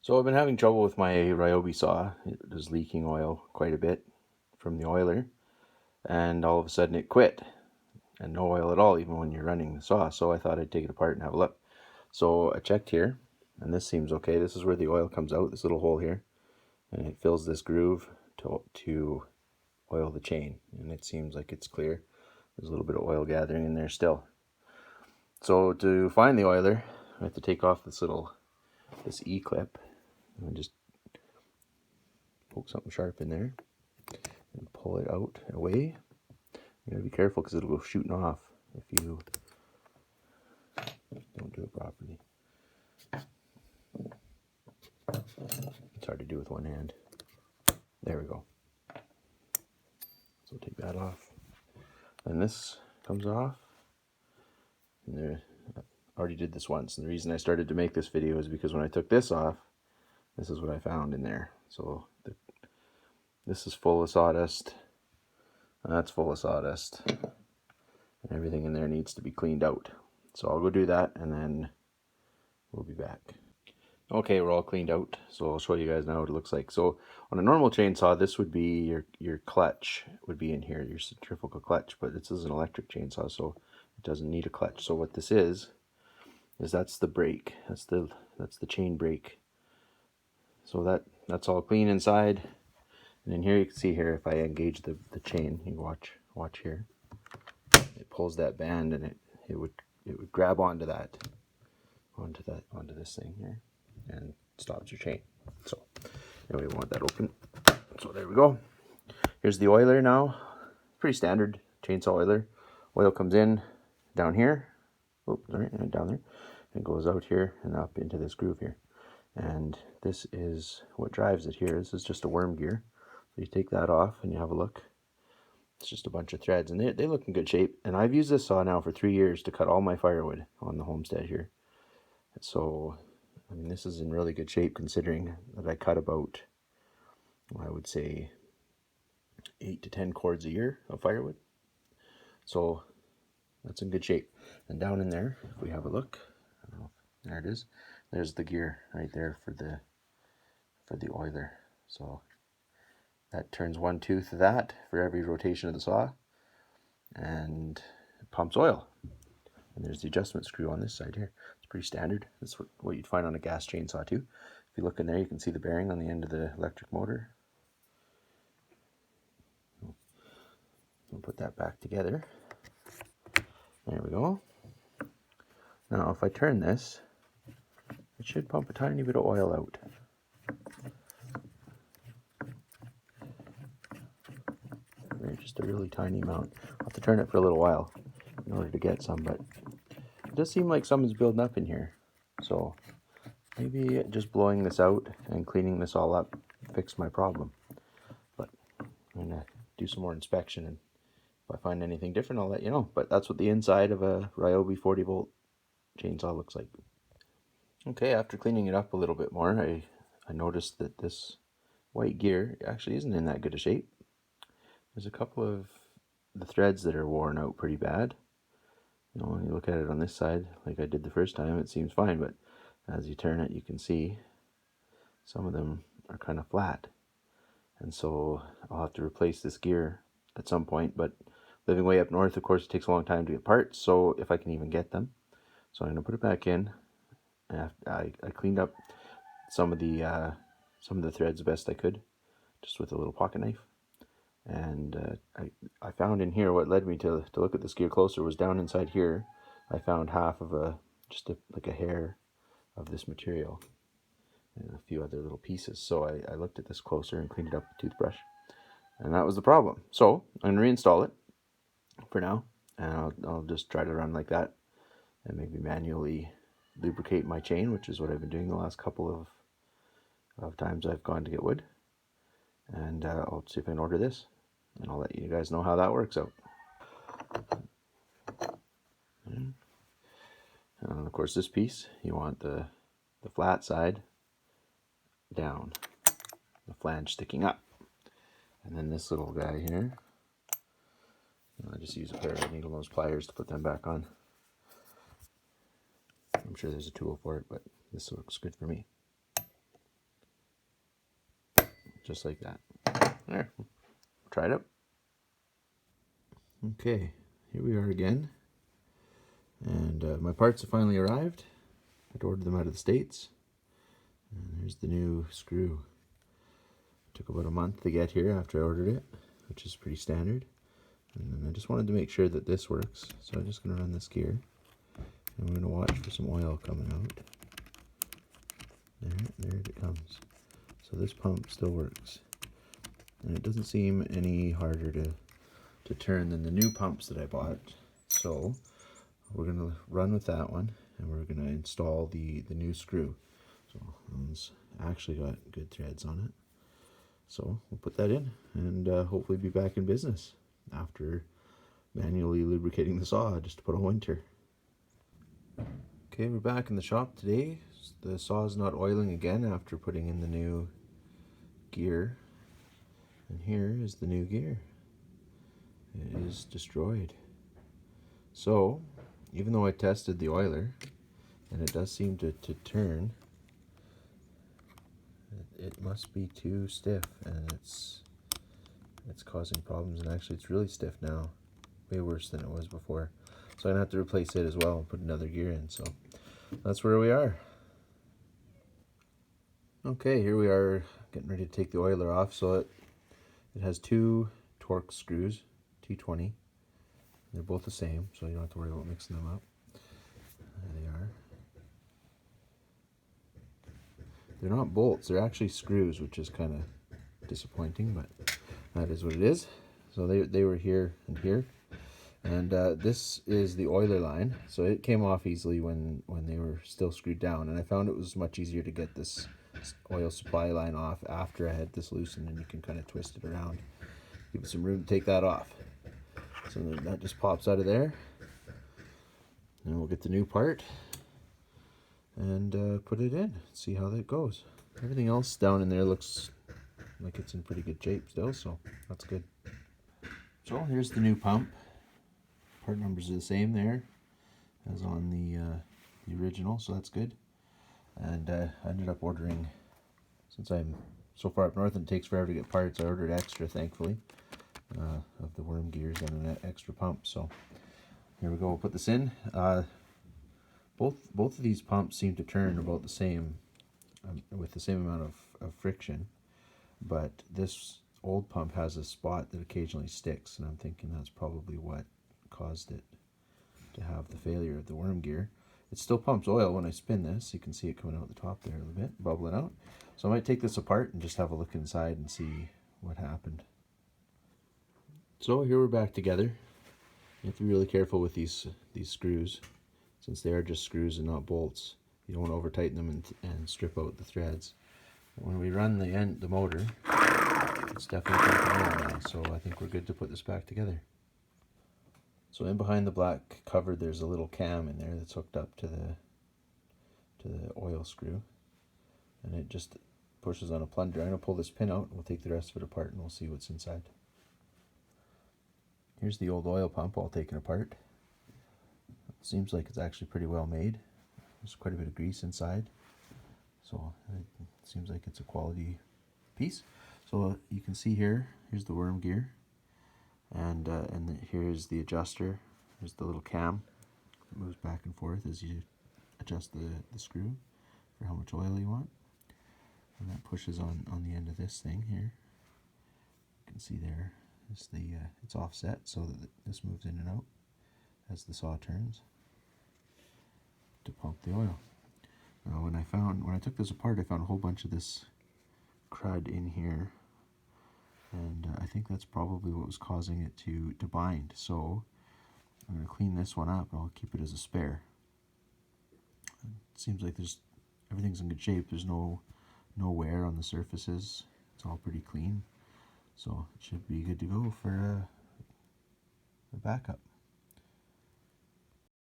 So I've been having trouble with my Ryobi saw. It was leaking oil quite a bit from the oiler, and all of a sudden it quit, and no oil at all even when you're running the saw. So I thought I'd take it apart and have a look. So I checked here, and this seems okay. This is where the oil comes out, this little hole here, and it fills this groove to oil the chain, and it seems like it's clear. There's a little bit of oil gathering in there still. So to find the oiler, I have to take off this E-clip and just poke something sharp in there and pull it out away. You gotta be careful because it'll go shooting off if you don't do it properly. It's hard to do with one hand. There we go. So take that off. And this comes off. And there, I already did this once. And the reason I started to make this video is because when I took this off, this is what I found in there. So this is full of sawdust. And that's full of sawdust. And everything in there needs to be cleaned out. So I'll go do that and then we'll be back. Okay, we're all cleaned out, so I'll show you guys now what it looks like. So on a normal chainsaw, this would be your clutch would be in here, your centrifugal clutch, but this is an electric chainsaw, so it doesn't need a clutch. So what this is that's the brake. That's the chain brake. So that's all clean inside. And in here you can see here, if I engage the chain, you watch here. It pulls that band and it would grab onto this thing here and stops your chain. So anyway, we want that open. So there we go. Here's the oiler now. Pretty standard chainsaw oiler. Oil comes in down here. Oh, sorry, down there. And goes out here and up into this groove here. And this is what drives it here. This is just a worm gear. So you take that off and you have a look. It's just a bunch of threads, and they look in good shape. And I've used this saw now for 3 years to cut all my firewood on the homestead here. So, I mean, this is in really good shape considering that I cut about, I would say, 8 to 10 cords a year of firewood. So that's in good shape. And down in there, if we have a look, I don't know, there it is. There's the gear right there for the oiler. So that turns one tooth of that for every rotation of the saw, and it pumps oil. And there's the adjustment screw on this side here. It's pretty standard. That's what you'd find on a gas chainsaw too. If you look in there, you can see the bearing on the end of the electric motor. We'll put that back together. There we go. Now if I turn this, it should pump a tiny bit of oil out. Just a really tiny amount. I'll have to turn it for a little while in order to get some, but it does seem like something's building up in here. So maybe just blowing this out and cleaning this all up fixed my problem. But I'm gonna do some more inspection, and if I find anything different, I'll let you know. But that's what the inside of a Ryobi 40-volt chainsaw looks like. Okay, after cleaning it up a little bit more, I noticed that this white gear actually isn't in that good a shape. There's a couple of the threads that are worn out pretty bad. You know, when you look at it on this side, like I did the first time, it seems fine, but as you turn it, you can see some of them are kind of flat. And so I'll have to replace this gear at some point, but living way up north, of course, it takes a long time to get parts, so if I can even get them. So I'm going to put it back in. I cleaned up some of the threads the best I could, just with a little pocket knife. And I found in here, what led me to look at this gear closer was down inside here. I found half of like a hair of this material and a few other little pieces. So I looked at this closer and cleaned it up with a toothbrush, and that was the problem. So I'm going to reinstall it for now, and I'll just try to run like that and maybe manually lubricate my chain, which is what I've been doing the last couple of times I've gone to get wood. And I'll see if I can order this, and I'll let you guys know how that works out. And of course, this piece, you want the flat side down, the flange sticking up. And then this little guy here, I just use a pair of needle nose pliers to put them back on. I'm sure there's a tool for it, but this looks good for me. just like that. There, try it out. Okay, here we are again, and my parts have finally arrived. I'd ordered them out of the States, and here's the new screw. It took about a month to get here after I ordered it, which is pretty standard. And I just wanted to make sure that this works, so I'm just going to run this gear, and we're going to watch for some oil coming out. There it comes. So this pump still works, and it doesn't seem any harder to turn than the new pumps that I bought. So we're going to run with that one, and we're going to install the new screw. So it's actually got good threads on it. So we'll put that in, and hopefully be back in business after manually lubricating the saw just to put on winter. Okay, we're back in the shop today. The saw is not oiling again after putting in the new gear, and here is the new gear. It is destroyed. So even though I tested the oiler and it does seem to turn, it must be too stiff, and it's causing problems. And actually it's really stiff now, way worse than it was before. So I'm gonna have to replace it as well and put another gear in. So that's where we are. Okay, here we are getting ready to take the oiler off. So it has two Torx screws, T20. They're both the same, so you don't have to worry about mixing them up. There they are. They're not bolts, they're actually screws, which is kind of disappointing, but that is what it is. So they were here and here. And this is the oiler line, so it came off easily when they were still screwed down, and I found it was much easier to get this oil supply line off after I had this loosened, and you can kind of twist it around, give it some room to take that off. So that just pops out of there, and we'll get the new part and put it in, see how that goes. Everything else down in there looks like it's in pretty good shape still, so that's good. So here's the new pump. Part numbers are the same there as on the original, so that's good. And I ended up ordering, since I'm so far up north and it takes forever to get parts, I ordered extra, thankfully, of the worm gears and an extra pump. So here we go, we'll put this in. Both of these pumps seem to turn about the same, with the same amount of friction, but this old pump has a spot that occasionally sticks, and I'm thinking that's probably what caused it to have the failure of the worm gear. It still pumps oil when I spin this. You can see it coming out the top there a little bit, bubbling out. So I might take this apart and just have a look inside and see what happened. So here we're back together. You have to be really careful with these screws, since they are just screws and not bolts. You don't want to over tighten them and strip out the threads. But when we run the motor, it's definitely pumping oil now, so I think we're good to put this back together. So in behind the black cover, there's a little cam in there that's hooked up to the oil screw, and it just pushes on a plunger. I'm going to pull this pin out, and we'll take the rest of it apart, and we'll see what's inside. Here's the old oil pump all taken apart. It seems like it's actually pretty well made. There's quite a bit of grease inside, so it seems like it's a quality piece. So you can see here's the worm gear. And here's the adjuster. There's the little cam that moves back and forth as you adjust the screw for how much oil you want. And that pushes on the end of this thing here. You can see there is it's offset so that this moves in and out as the saw turns to pump the oil. Now when I took this apart, I found a whole bunch of this crud in here. And I think that's probably what was causing it to bind. So I'm going to clean this one up, and I'll keep it as a spare. It seems like everything's in good shape. There's no wear on the surfaces. It's all pretty clean. So it should be good to go for a backup.